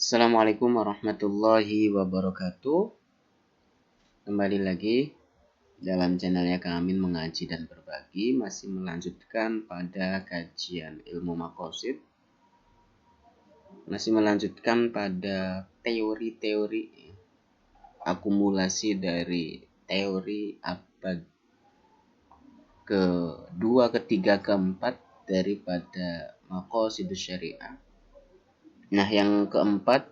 Assalamualaikum warahmatullahi wabarakatuh. Kembali lagi dalam channelnya kami mengaji dan berbagi. Masih melanjutkan pada kajian ilmu maqasid. Masih melanjutkan pada teori-teori akumulasi dari teori abad kedua, ketiga, keempat daripada maqasidus syariah. Nah, yang keempat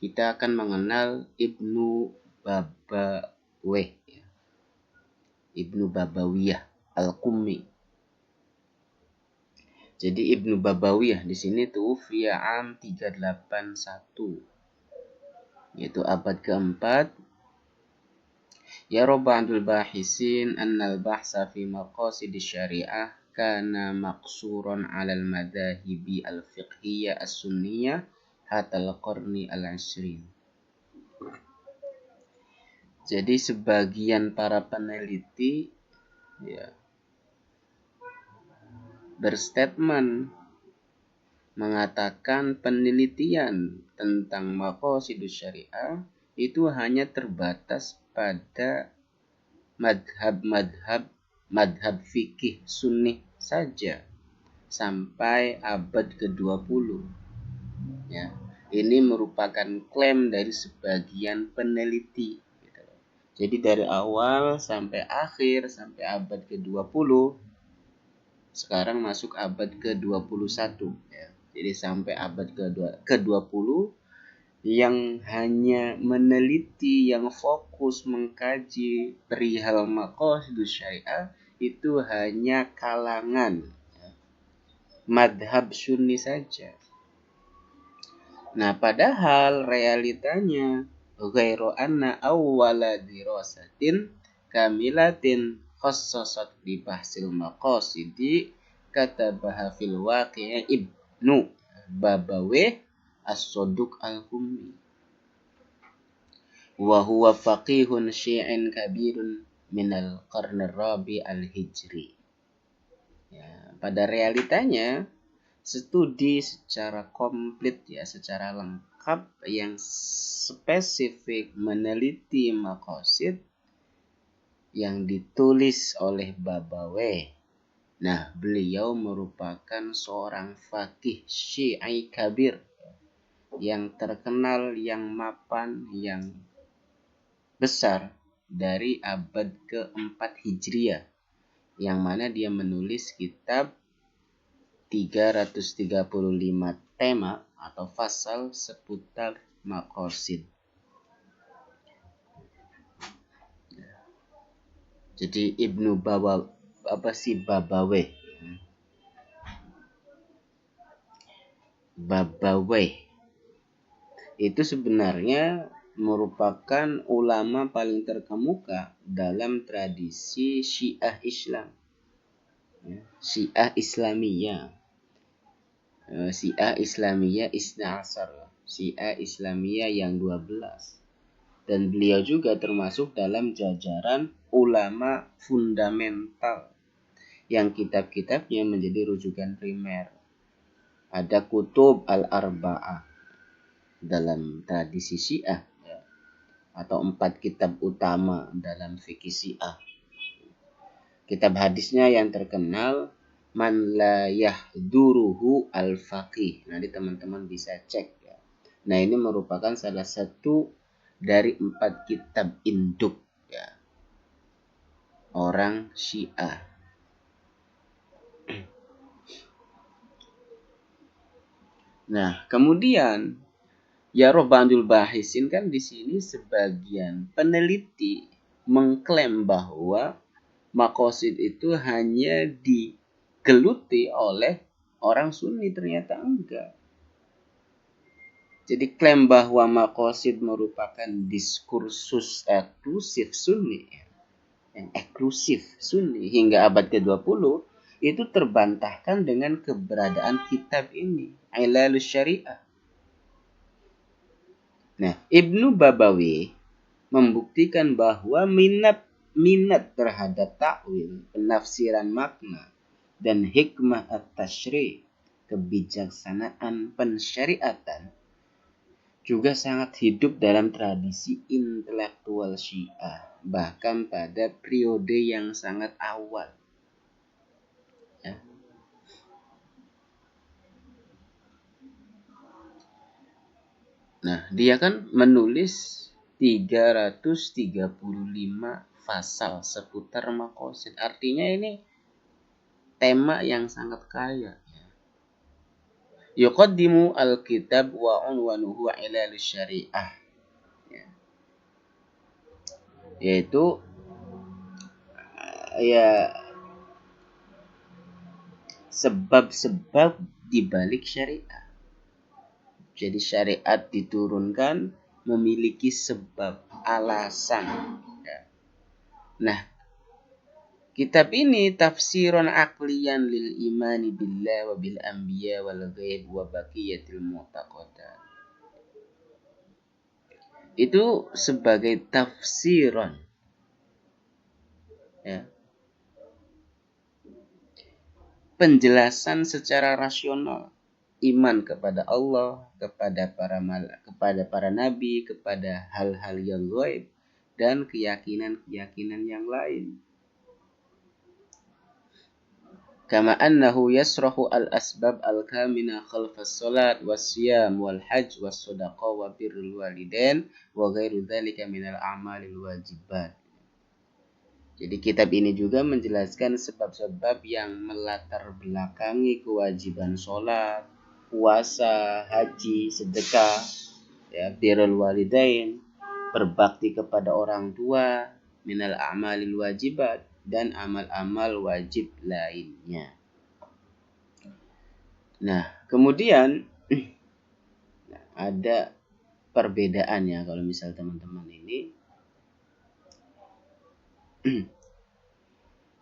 kita akan mengenal Ibnu Babaweh, Ibnu Babawiyah Al-Qummi. Jadi Ibnu Babawiyah di sini tuh via am 381, yaitu abad keempat. Ya Rabbul bahisin annal bahsa fi maqasidis syariah kana maqsuran 'alal madhahibi al-fiqhiyah as-sunniyah hatta al-qarni al-20. Jadi sebagian para peneliti berstatement mengatakan penelitian tentang maqasidus syariah itu hanya terbatas pada madhab fikih sunni saja sampai abad ke-20. Ya, ini merupakan klaim dari sebagian peneliti. Jadi dari awal sampai akhir, sampai abad ke-20, sekarang masuk abad ke-21. Ya. Jadi sampai abad ke-20 yang hanya meneliti, yang fokus mengkaji perihal maqasidus syariah itu hanya kalangan madhab sunni saja. Nah, padahal realitanya ghairu anna awwala dirasatin kamilatin khassasat bi bahsil maqasidi katabaha fil waqi'i Ibnu Babaweh As-Saduq Al-Qummi wa huwa faqihun syi'in kabirun minal qarnir rabi al-hijri. Ya, pada realitanya studi secara komplit, secara lengkap yang spesifik meneliti maqasid yang ditulis oleh Babaweh. Nah, beliau merupakan seorang faqih syi'i kabir yang terkenal, yang mapan, yang besar dari abad ke-4 Hijriah, yang mana dia menulis kitab 335 tema atau fasal seputar maqasid. Jadi Ibnu Babaweh. Babaweh itu sebenarnya merupakan ulama paling terkemuka dalam tradisi Syiah Islam. Syiah Islamiyah. Syiah Islamiyah Isna Asar. Syiah Islamiyah yang 12. Dan beliau juga termasuk dalam jajaran ulama fundamental yang kitab-kitabnya menjadi rujukan primer. Ada Kutub Al-Arba'ah dalam tradisi Syiah, atau 4 kitab utama dalam fikih Syiah. Kitab hadisnya yang terkenal Man la yahduruhu al-faqih. Nanti teman-teman bisa cek ya. Nah, ini merupakan salah satu dari 4 kitab induk orang Syiah. Nah, kemudian ya Rabbul bahisin kan di sini sebagian peneliti mengklaim bahwa maqasid itu hanya digeluti oleh orang Sunni, ternyata enggak. Jadi klaim bahwa maqasid merupakan diskursus eksklusif Sunni, yang eksklusif Sunni hingga abad ke-20 itu terbantahkan dengan keberadaan kitab ini, Ilalus Syariah. Nah, Ibnu Babaweh membuktikan bahwa minat terhadap takwil, penafsiran makna, dan hikmah at-tashri', kebijaksanaan pensyariatan, juga sangat hidup dalam tradisi intelektual Syiah, bahkan pada periode yang sangat awal. Ya. Nah, dia kan menulis 335 pasal seputar maqasid. Artinya ini tema yang sangat kaya. Yuqaddimu al-kitab wa unwanuhu ilalus syariah. Yaitu ya sebab-sebab dibalik syariat. Jadi syariat diturunkan memiliki sebab, alasan. Nah, kitab ini tafsiran aqliyan lil imani billah wa bil anbiya wal ghaib wa baqiyatil mu'taqadat. Itu sebagai tafsiran. Ya. Penjelasan secara rasional iman kepada Allah, kepada para nabi, kepada hal-hal yang gaib dan keyakinan-keyakinan yang lain. Kama annahu yasrahu al-asbab al-kamina khalfas salat was-siyam wal-hajj was-sadaqah wa birrul walidain wa ghairu dzalika minal a'malil wajibat. Jadi kitab ini juga menjelaskan sebab-sebab yang melatar belakangi kewajiban sholat, puasa, haji, sedekah, ya, birrul walidain, berbakti kepada orang tua, minal a'malil wajibat, dan amal-amal wajib lainnya. Nah, kemudian ada perbedaannya kalau misal teman-teman ini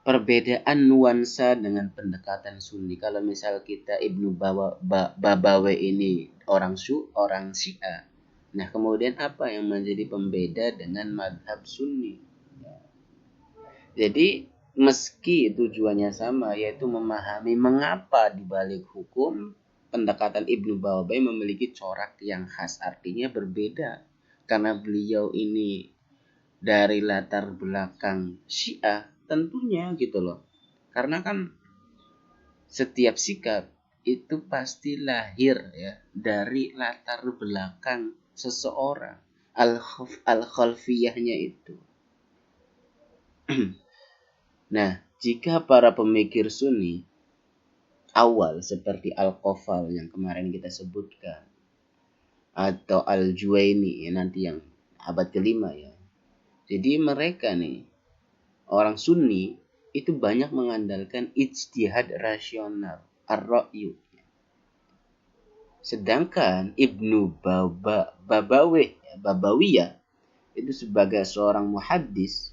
perbedaan nuansa dengan pendekatan Sunni. Kalau misal kita Ibnu Babawe ini orang Syiah. Nah, kemudian apa yang menjadi pembeda dengan madhab Sunni? Jadi, meski tujuannya sama, yaitu memahami mengapa dibalik hukum, pendekatan Ibnu Babawe memiliki corak yang khas, artinya berbeda. Karena beliau ini dari latar belakang Syiah, tentunya gitu loh. Karena kan setiap sikap itu pasti lahir ya dari latar belakang seseorang, al-khalfiyahnya itu. Nah, jika para pemikir Sunni awal seperti Al-Qafal yang kemarin kita sebutkan, atau Al-Juwaini ya, nanti yang abad kelima ya. Jadi mereka nih orang Sunni itu banyak mengandalkan ijtihad rasional, ar-ra'yu. Sedangkan Ibnu Babawiyah itu sebagai seorang muhaddis,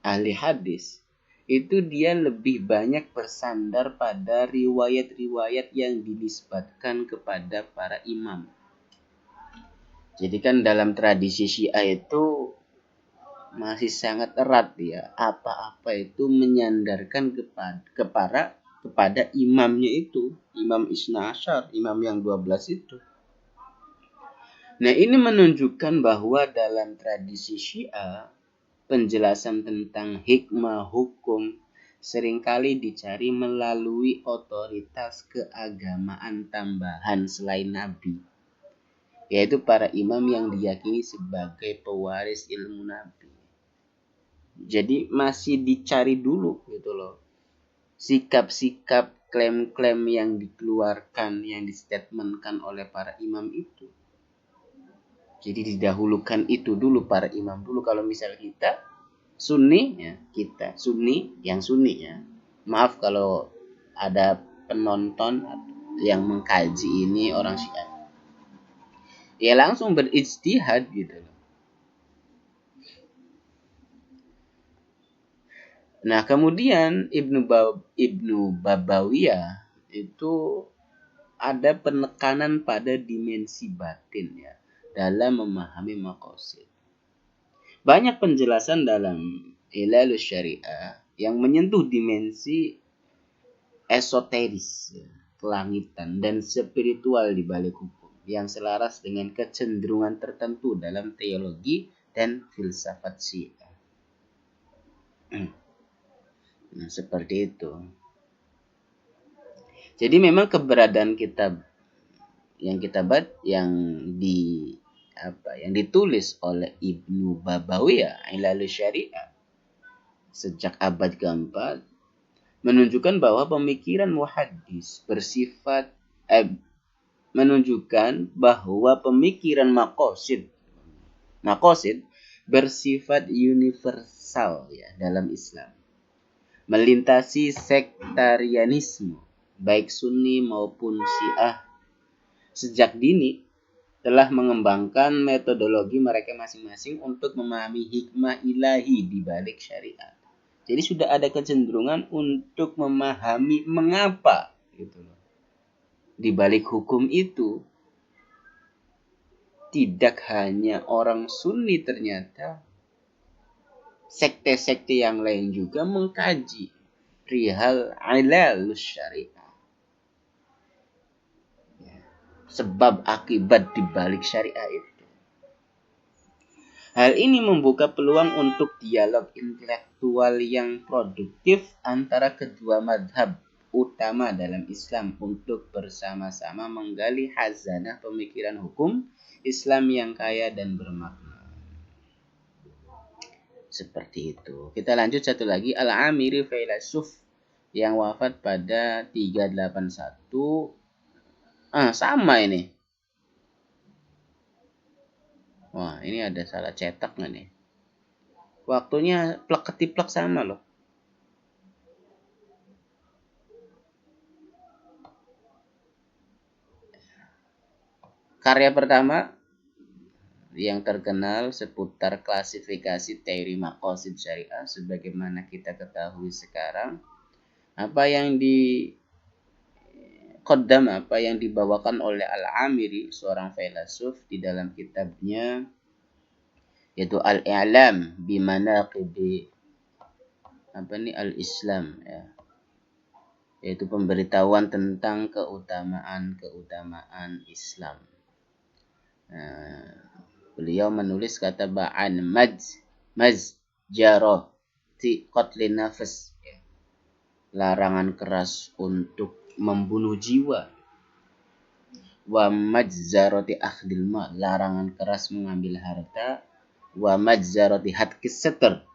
ahli hadis, itu dia lebih banyak bersandar pada riwayat-riwayat yang dinisbatkan kepada para imam. Jadi kan dalam tradisi Syiah itu masih sangat erat ya, apa-apa itu menyandarkan kepada imamnya itu, Imam Isna Asyar, imam yang 12 itu. Nah, ini menunjukkan bahwa dalam tradisi Syiah, penjelasan tentang hikmah hukum seringkali dicari melalui otoritas keagamaan tambahan selain Nabi, yaitu para imam yang diyakini sebagai pewaris ilmu Nabi. Jadi masih dicari dulu gitu loh. Sikap-sikap, klaim-klaim yang dikeluarkan, yang distatementkan oleh para imam itu. Jadi didahulukan itu dulu para imam dulu. Kalau misal kita Sunni ya, kita Sunni yang Sunni ya. Maaf kalau ada penonton yang mengkaji ini orang Syiah. Ya langsung berijtihad gitu. Nah, kemudian Ibnu Babawiyah itu ada penekanan pada dimensi batin ya dalam memahami maqasid. Banyak penjelasan dalam Ilalus Syariah yang menyentuh dimensi esoteris, ya, kelangitan dan spiritual di balik hukum. yang selaras dengan kecenderungan tertentu dalam teologi dan filsafat Syiah. Nah, seperti itu. Jadi memang keberadaan kitab yang ditulis oleh Ibnu Babawiyah Ilalul Syariah sejak abad keempat menunjukkan bahwa pemikiran muhaddis maqasid bersifat universal ya dalam Islam, melintasi sektarianisme baik Sunni maupun Syiah sejak dini telah mengembangkan metodologi mereka masing-masing untuk memahami hikmah ilahi di balik syariat. Jadi sudah ada kecenderungan untuk memahami mengapa gitu loh. Di balik hukum itu tidak hanya orang Sunni, ternyata sekte-sekte yang lain juga mengkaji perihal ilalus syariah. Sebab akibat di balik syariah itu. Hal ini membuka peluang untuk dialog intelektual yang produktif antara kedua madhab utama dalam Islam untuk bersama-sama menggali khazanah pemikiran hukum Islam yang kaya dan bermakna. Seperti itu. Kita lanjut satu lagi. Al-Amiri filosof yang wafat pada 381. Sama ini. Wah, ini ada salah cetak nggak nih? Waktunya plek ketiplek sama loh. Karya pertama yang terkenal seputar klasifikasi teori maqasid syariah sebagaimana kita ketahui sekarang. Apa yang dibawakan oleh Al-Amiri, seorang filosof, di dalam kitabnya yaitu Al-I'lam bi Manaqibi Al-Islam ya. Yaitu pemberitahuan tentang keutamaan Islam. Beliau menulis kata ba'an mazjarati qatlin nafs, larangan keras untuk membunuh jiwa, wa majzarati akhdil ma, larangan keras mengambil harta, wa majzarati hatkis satr,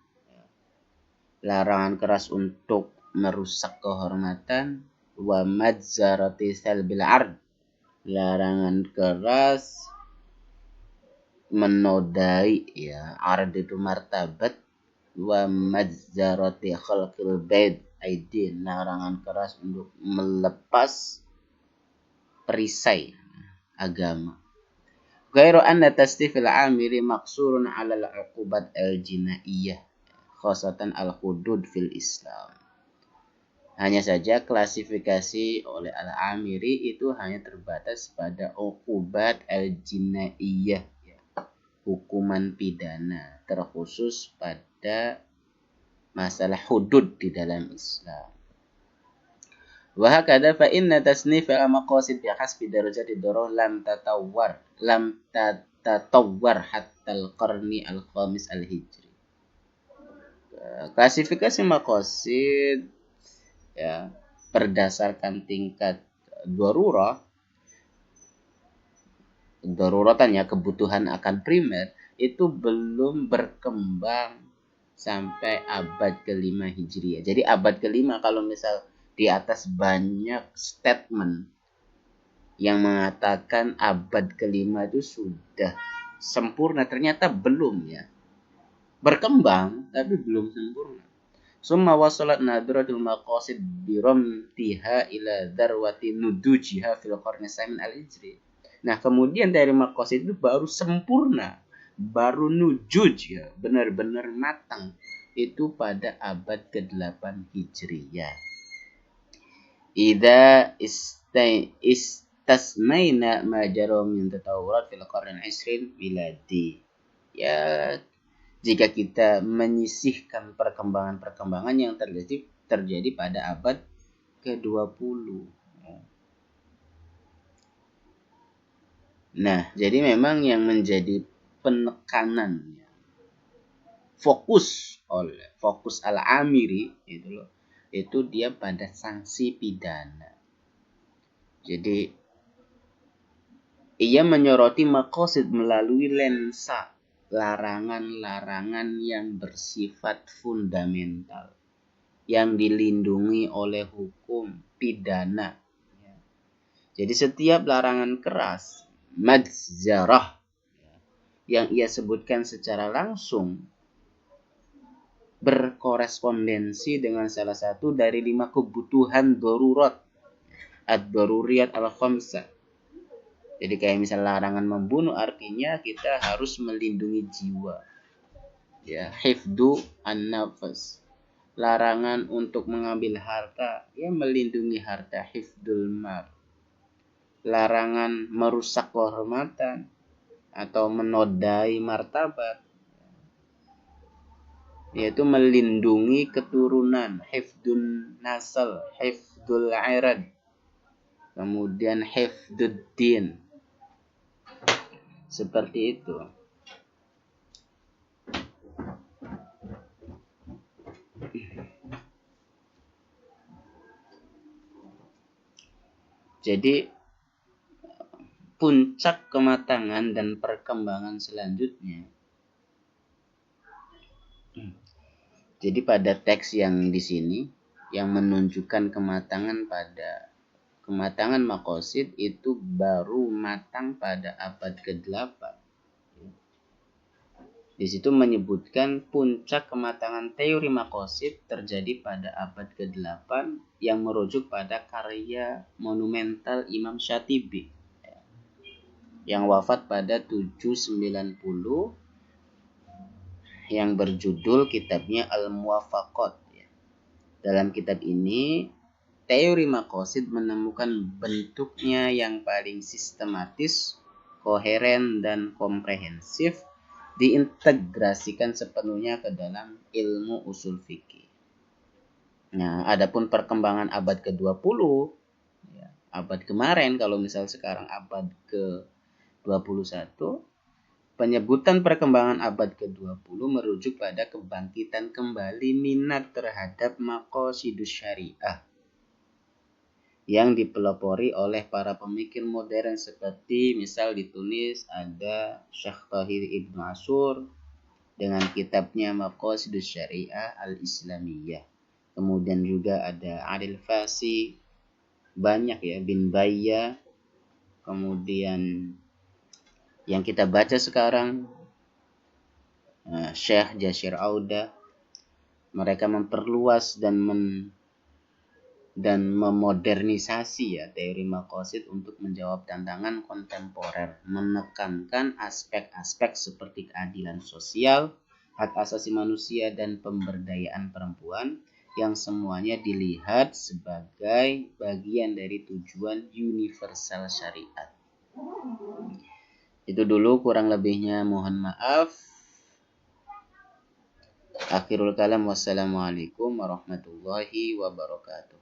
larangan keras untuk merusak kehormatan, wa majzarati salbil ard, larangan keras menodai ya, ard itu martabat, wa majzarati khalqil baid aidin, larangan keras untuk melepas perisai agama. Ghairu anna tasnifil amiri maqsurun 'ala al-'uqubat al-jinaiyah khasatan al-hudud fil Islam. Hanya saja klasifikasi oleh Al-Amiri itu hanya terbatas pada uqubat al-jinaiyah, hukuman pidana, terkhusus pada masalah hudud di dalam Islam. Wa hakadha fa inna tasnif al-maqasid bi hasbi darajati darah lam tatawwar hatta al-qarni al-khamis al-hijri. Klasifikasi maqasid ya berdasarkan tingkat daruratan ya, kebutuhan akan primer, itu belum berkembang sampai abad ke-5 Hijriah. Jadi abad ke-5 kalau misal di atas banyak statement yang mengatakan abad ke-5 itu sudah sempurna, ternyata belum ya. Berkembang tapi belum sempurna. Summa wasalat nadratul maqasid biramtiha ila darwati nudujiha fil qarni samin al-hijri. Nah, kemudian dari maqasid itu baru sempurna, baru nujuj ya, benar-benar matang itu pada abad ke-8 Hijriyah. Idza istasnaina ma jara min tatawurat fil qarni al-20 miladi. Ya, jika kita menyisihkan perkembangan-perkembangan yang terjadi pada abad ke-20. Nah, jadi memang yang menjadi penekanan fokus al-amiri itu dia pada sanksi pidana. Jadi ia menyoroti maqasid melalui lensa larangan-larangan yang bersifat fundamental yang dilindungi oleh hukum pidana. Jadi setiap larangan keras majzarah yang ia sebutkan secara langsung berkorespondensi dengan salah satu dari 5 kebutuhan darurat ad-daruriyat al-khamsah. Jadi kayak misal larangan membunuh artinya kita harus melindungi jiwa. Ya, hifdu an-nafas. Larangan untuk mengambil harta, ya melindungi harta, hifdul mal. Larangan merusak kehormatan atau menodai martabat, yaitu melindungi keturunan, hifdun nasal, hifdul irad. Kemudian hifduddin. Seperti itu. Jadi puncak kematangan dan perkembangan selanjutnya. Jadi pada teks yang di sini yang menunjukkan kematangan maqasid itu baru matang pada abad ke-8. Di situ menyebutkan puncak kematangan teori maqasid terjadi pada abad ke-8 yang merujuk pada karya monumental Imam Syatibi yang wafat pada 790 yang berjudul kitabnya Al-Muwafaqat. Dalam kitab ini teori maqasid menemukan bentuknya yang paling sistematis, koheren dan komprehensif diintegrasikan sepenuhnya ke dalam ilmu usul fikih. Nah, adapun perkembangan abad ke-20, abad kemarin, kalau misal sekarang abad ke-21, penyebutan perkembangan abad ke-20 merujuk pada kebangkitan kembali minat terhadap maqasidus syariah yang dipelopori oleh para pemikir modern seperti misal ditulis ada Syekh Tahir Ibnu Ashur dengan kitabnya Maqasidus Syariah Al-Islamiyah. Kemudian juga ada Adil Fasi, banyak ya, bin Bayya. Kemudian yang kita baca sekarang Syekh Jasir Auda. Mereka memperluas dan memodernisasi ya teori maqasid untuk menjawab tantangan kontemporer, menekankan aspek-aspek seperti keadilan sosial, hak asasi manusia dan pemberdayaan perempuan yang semuanya dilihat sebagai bagian dari tujuan universal syariat. Itu dulu, kurang lebihnya mohon maaf. Akhirul kalam, wassalamualaikum warahmatullahi wabarakatuh.